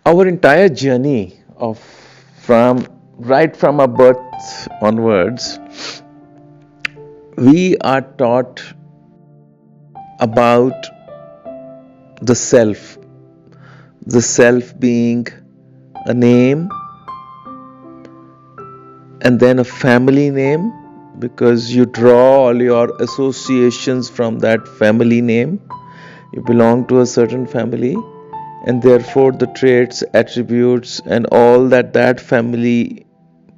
Our entire journey of from our birth onwards, we are taught about the self being a name and then a family name, because you draw all your associations from that family name. You belong to a certain family, and therefore the traits, attributes, and all that family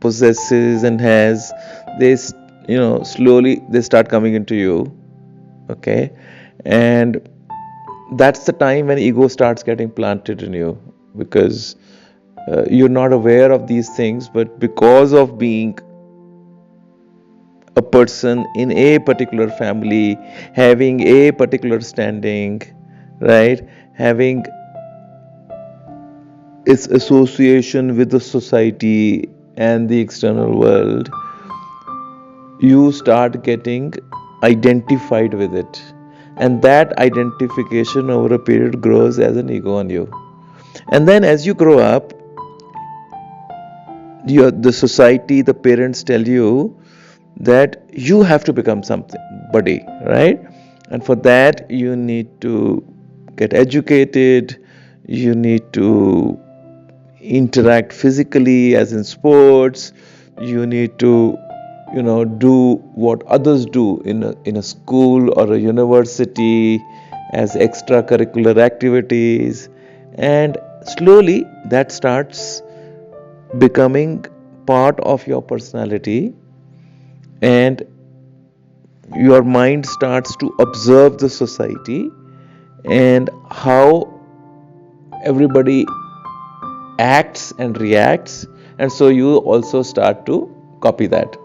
possesses and has, they slowly they start coming into you. Okay, and that's the time when ego starts getting planted in you, because you're not aware of these things, but because of being a person in a particular family, having a particular standing, right, having its association with the society and the external world, you start getting identified with it, and that identification over a period grows as an ego on you. And then as you grow up, the society, the parents tell you that you have to become somebody, right? And for that you need to get educated, you need to interact physically, as in sports, you need to do what others do in a school or a university as extracurricular activities, and slowly that starts becoming part of your personality, and your mind starts to observe the society and how everybody acts and reacts, and so you also start to copy that.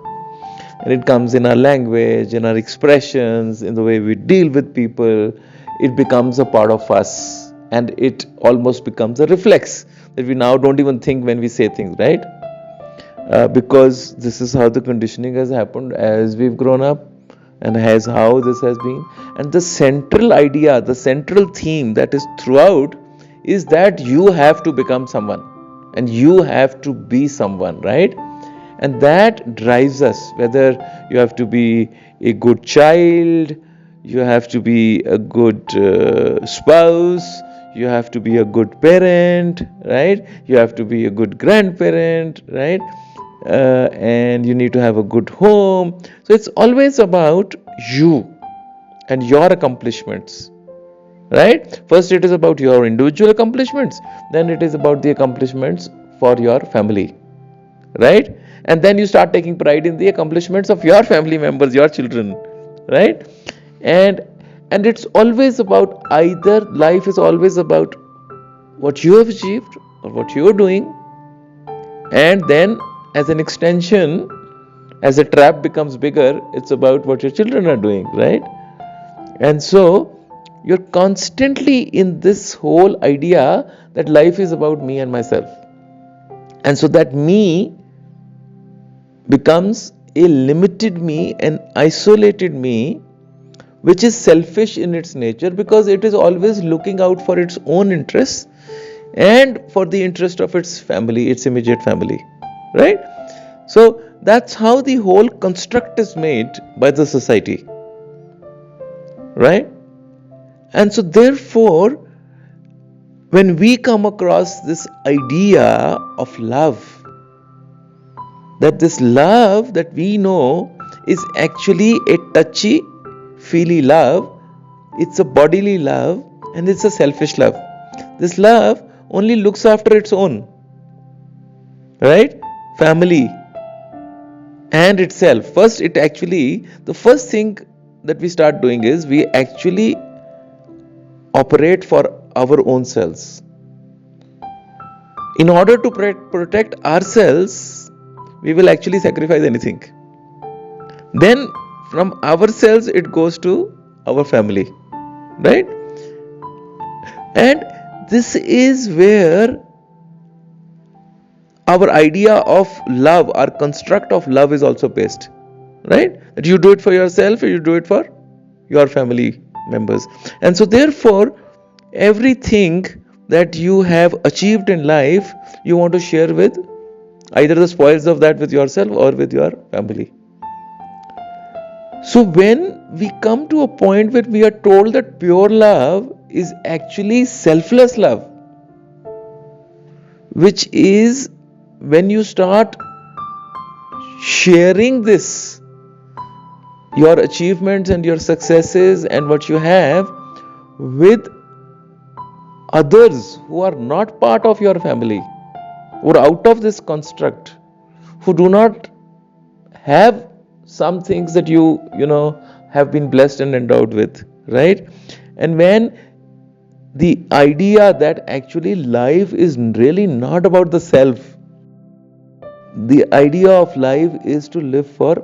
And it comes in our language, in our expressions, in the way we deal with people. It becomes a part of us, and it almost becomes a reflex that we now don't even think when we say things, right? Because this is how the conditioning has happened as we've grown up, and as how this has been. And the central idea, the central theme that is throughout, is that you have to become someone and you have to be someone, right? And that drives us, whether you have to be a good child, you have to be a good spouse, you have to be a good parent, right? You have to be a good grandparent, right? And you need to have a good home. So it's always about you and your accomplishments, right? First it is about your individual accomplishments, then it is about the accomplishments for your family, right? And then you start taking pride in the accomplishments of your family members, your children, right? And it's always about, either life is always about what you have achieved or what you're doing, and then as an extension, as the trap becomes bigger, it's about what your children are doing, right? And so you're constantly in this whole idea that life is about me and myself, and so that me becomes a limited me, an isolated me, which is selfish in its nature, because it is always looking out for its own interests and for the interest of its family, its immediate family, right? So that's how the whole construct is made by the society, right? And so therefore, when we come across this idea of love, that this love that we know is actually a touchy, feely love, it's a bodily love, and it's a selfish love. This love only looks after its own, right? Family and itself. The first thing that we start doing is we actually operate for our own selves. In order to protect ourselves, we will actually sacrifice anything. Then from ourselves it goes to our family, right? And this is where our idea of love, our construct of love is also based, right? That you do it for yourself or you do it for your family members. And so therefore everything that you have achieved in life, you want to share with either the spoils of that with yourself or with your family. So when we come to a point where we are told that pure love is actually selfless love, which is when you start sharing this, your achievements and your successes and what you have, with others who are not part of your family, who are out of this construct, who do not have some things that you have been blessed and endowed with, right? And when the idea that actually life is really not about the self, the idea of life is to live for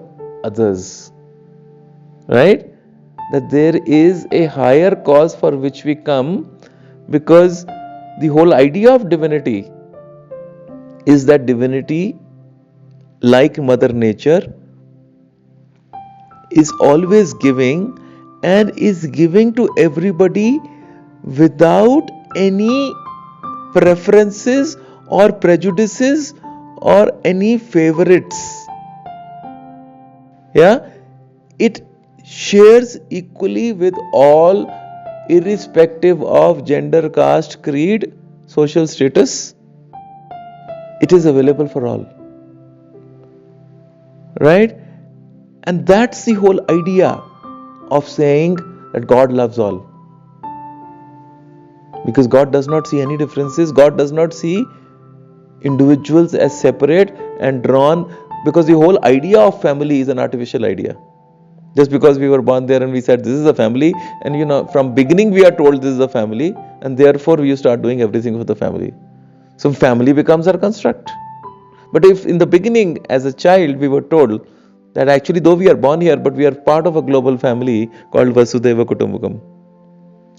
others, right? That there is a higher cause for which we come, because the whole idea of divinity is that divinity, like Mother Nature, is always giving and is giving to everybody without any preferences or prejudices or any favorites. Yeah, it shares equally with all, irrespective of gender, caste, creed, social status. It is available for all, right? And that's the whole idea of saying that God loves all. Because God does not see any differences. God does not see individuals as separate and drawn, because the whole idea of family is an artificial idea. Just because we were born there and we said this is a family, and from beginning we are told this is a family, and therefore we start doing everything for the family. So family becomes our construct. But if in the beginning as a child we were told that actually though we are born here, but we are part of a global family called Vasudhaiva Kutumbakam,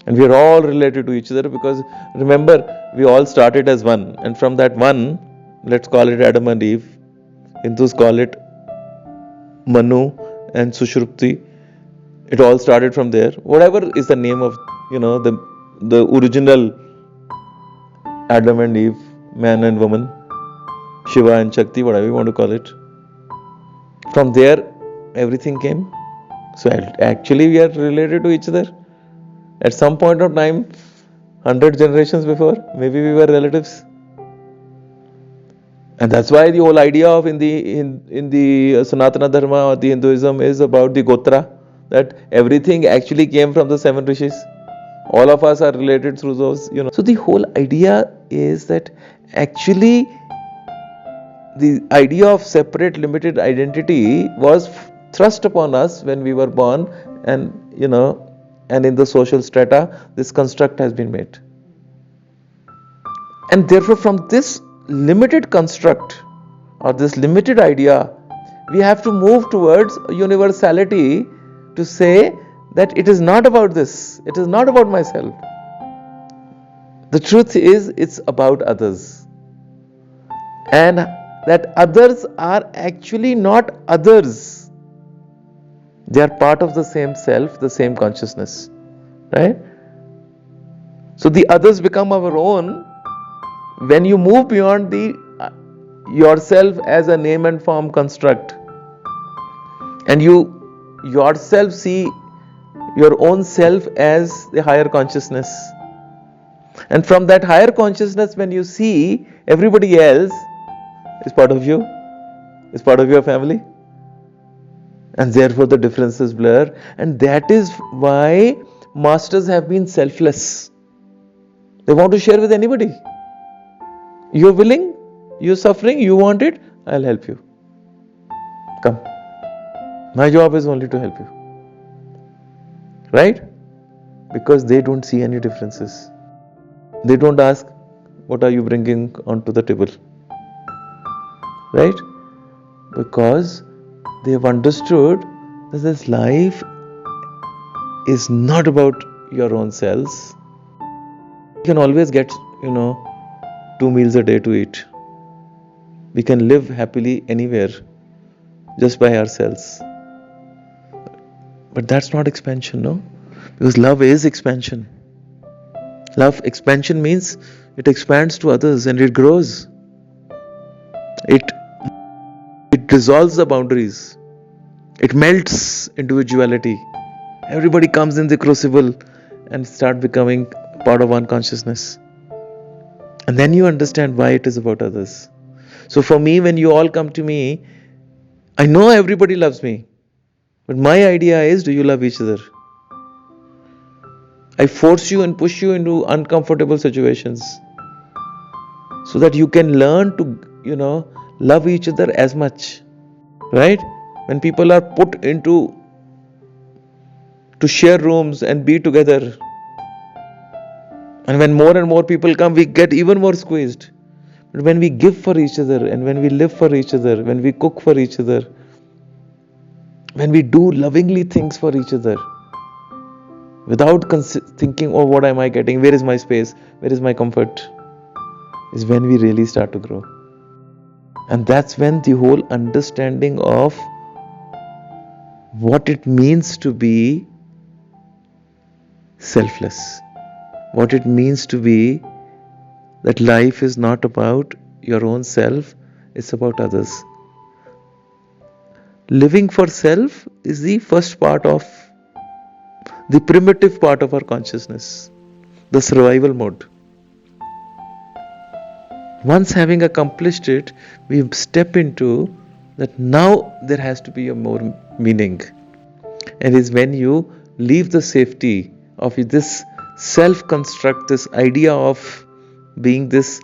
and we are all related to each other, because remember, we all started as one, and from that one, let's call it Adam and Eve, Hindus call it Manu and Sushrupti, it all started from there. Whatever is the name of the original Adam and Eve, man and woman, Shiva and Shakti, whatever you want to call it, from there everything came. So actually we are related to each other. At some point of time, 100 generations before, maybe we were relatives. And that's why the whole idea of in the Sanatana Dharma or the Hinduism is about the Gotra, that everything actually came from the 7 rishis. All of us are related through those, So the whole idea is that actually the idea of separate limited identity was thrust upon us when we were born, and and in the social strata this construct has been made. And therefore from this limited construct or this limited idea, we have to move towards universality, to say that it is not about this, it is not about myself. The truth is, it's about others, and that others are actually not others. They are part of the same self, the same consciousness, right? So the others become our own when you move beyond the yourself as a name and form construct, and you yourself see your own self as the higher consciousness. And from that higher consciousness, when you see everybody else is part of you, is part of your family, and therefore the differences blur. And that is why masters have been selfless. They want to share with anybody. You're willing, you're suffering, you want it, I'll help you. Come. My job is only to help you. Right? Because they don't see any differences. They don't ask, what are you bringing onto the table? Right? Because they have understood that this life is not about your own selves. You can always get, 2 meals a day to eat. We can live happily anywhere just by ourselves. But that's not expansion, no? Because love is expansion. Love expansion means it expands to others and it grows. It dissolves the boundaries. It melts individuality. Everybody comes in the crucible and start becoming part of one consciousness. And then you understand why it is about others. So for me, when you all come to me, I know everybody loves me. But my idea is, do you love each other? I force you and push you into uncomfortable situations so that you can learn to, love each other as much. Right? When people are put into to share rooms and be together, and when more and more people come, we get even more squeezed. But when we give for each other, and when we live for each other, when we cook for each other, when we do lovingly things for each other, without thinking, oh, what am I getting? Where is my space? Where is my comfort? Is when we really start to grow. And that's when the whole understanding of what it means to be selfless, what it means to be that life is not about your own self, it's about others. Living for self is the first part of the primitive part of our consciousness, the survival mode. Once having accomplished it, we step into that now there has to be a more meaning. And it's when you leave the safety of this self-construct, this idea of being this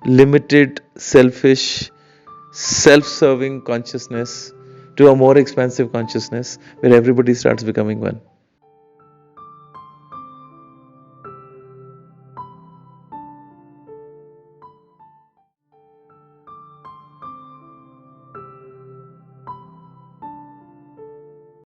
limited, selfish, self-serving consciousness to a more expansive consciousness where everybody starts becoming one.